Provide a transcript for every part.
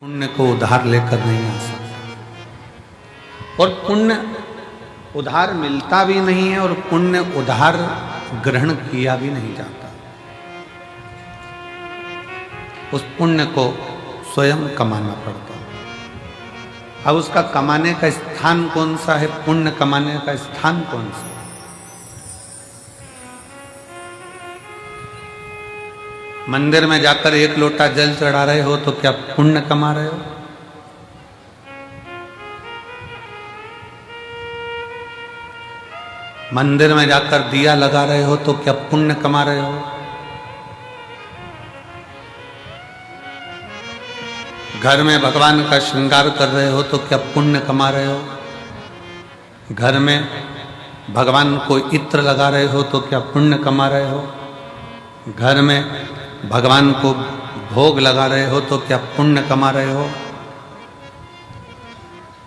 पुण्य को उधार लेकर नहीं आ सकता और पुण्य उधार मिलता भी नहीं है और पुण्य उधार ग्रहण किया भी नहीं जाता। उस पुण्य को स्वयं कमाना पड़ता है। अब उसका कमाने का स्थान कौन सा है? पुण्य कमाने का स्थान कौन सा है? मंदिर में जाकर एक लोटा जल चढ़ा रहे हो तो क्या पुण्य कमा रहे हो? मंदिर में जाकर दिया लगा रहे हो तो क्या पुण्य कमा रहे हो? घर में भगवान का श्रृंगार कर रहे हो तो क्या पुण्य कमा रहे हो? घर में भगवान को इत्र लगा रहे हो तो क्या पुण्य कमा रहे हो? घर में भगवान को भोग लगा रहे हो तो क्या पुण्य कमा रहे हो?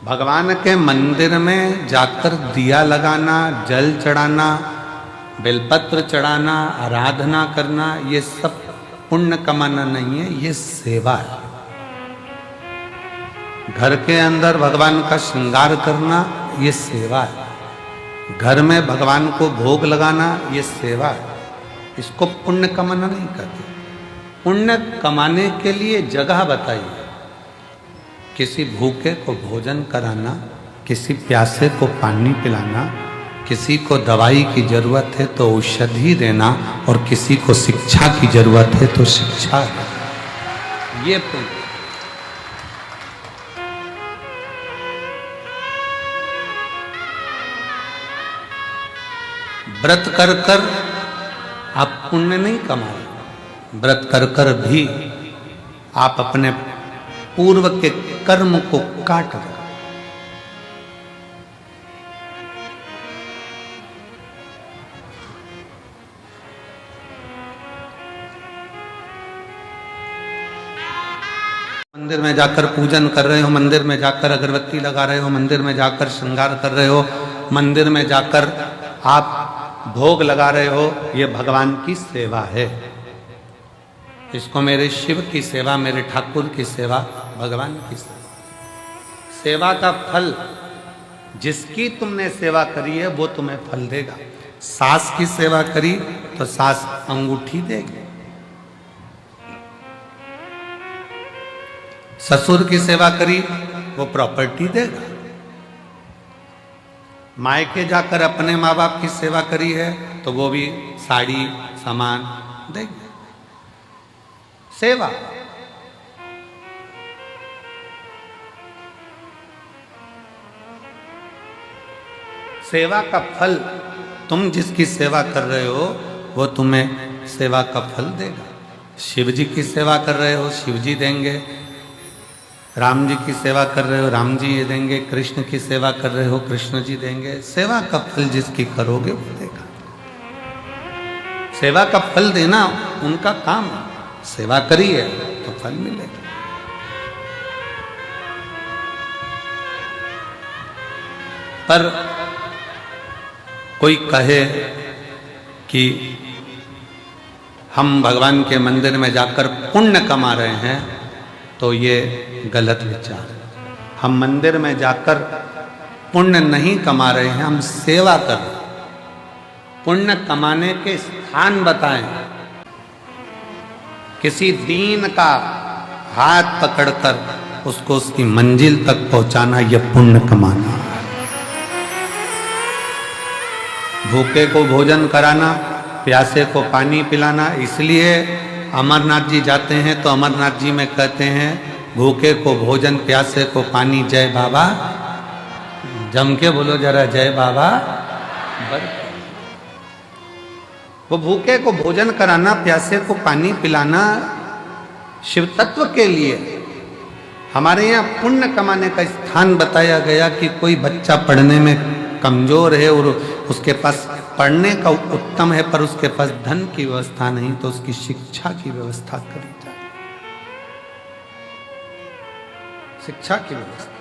भगवान के मंदिर में जाकर दिया लगाना, जल चढ़ाना, बेलपत्र चढ़ाना, आराधना करना, ये सब पुण्य कमाना नहीं है, ये सेवा है। घर के अंदर भगवान का श्रृंगार करना, ये सेवा है। घर में भगवान को भोग लगाना, ये सेवा है। इसको पुण्य कमाना नहीं कहते। पुण्य कमाने के लिए जगह बताइए। किसी भूखे को भोजन कराना, किसी प्यासे को पानी पिलाना, किसी को दवाई की जरूरत है तो औषधि देना और किसी को शिक्षा की जरूरत है तो शिक्षा देना, ये पुण्य। व्रत कर कर आप पुण्य नहीं कमा रहे। व्रत कर कर भी आप अपने पूर्व के कर्म को काट रहे। मंदिर में जाकर पूजन कर रहे हो, मंदिर में जाकर अगरबत्ती लगा रहे हो, मंदिर में जाकर श्रृंगार कर रहे हो, मंदिर में जाकर आप भोग लगा रहे हो, ये भगवान की सेवा है। इसको मेरे शिव की सेवा, मेरे ठाकुर की सेवा, भगवान की सेवा। सेवा का फल, जिसकी तुमने सेवा करी है वो तुम्हें फल देगा। सास की सेवा करी तो सास अंगूठी देगी। ससुर की सेवा करी वो प्रॉपर्टी देगा। मायके जाकर अपने माँ बाप की सेवा करी है तो वो भी साड़ी सामान देंगे। सेवा। सेवा का फल, तुम जिसकी सेवा कर रहे हो वो तुम्हें सेवा का फल देगा। शिव जी की सेवा कर रहे हो, शिव जी देंगे। राम जी की सेवा कर रहे हो, राम जी ये देंगे। कृष्ण की सेवा कर रहे हो, कृष्ण जी देंगे। सेवा का फल जिसकी करोगे वो देगा। सेवा का फल देना उनका काम है। सेवा करी है तो फल मिलेगा। पर कोई कहे कि हम भगवान के मंदिर में जाकर पुण्य कमा रहे हैं तो ये गलत विचार है। हम मंदिर में जाकर पुण्य नहीं कमा रहे हैं, हम सेवा कर रहे हैं। पुण्य कमाने के स्थान बताएं। किसी दीन का हाथ पकड़कर उसको उसकी मंजिल तक पहुंचाना, यह पुण्य कमाना। भूखे को भोजन कराना, प्यासे को पानी पिलाना। इसलिए अमरनाथ जी जाते हैं तो अमरनाथ जी में कहते हैं, भूखे को भोजन, प्यासे को पानी, जय बाबा। जम के बोलो जरा, जय बाबा। वो भूखे को भोजन कराना, प्यासे को पानी पिलाना शिव तत्व के लिए। हमारे यहाँ पुण्य कमाने का स्थान बताया गया कि कोई बच्चा पढ़ने में कमजोर है और उसके पास पढ़ने का उत्तम है पर उसके पास धन की व्यवस्था नहीं, तो उसकी शिक्षा की व्यवस्था करी जाए। शिक्षा की व्यवस्था।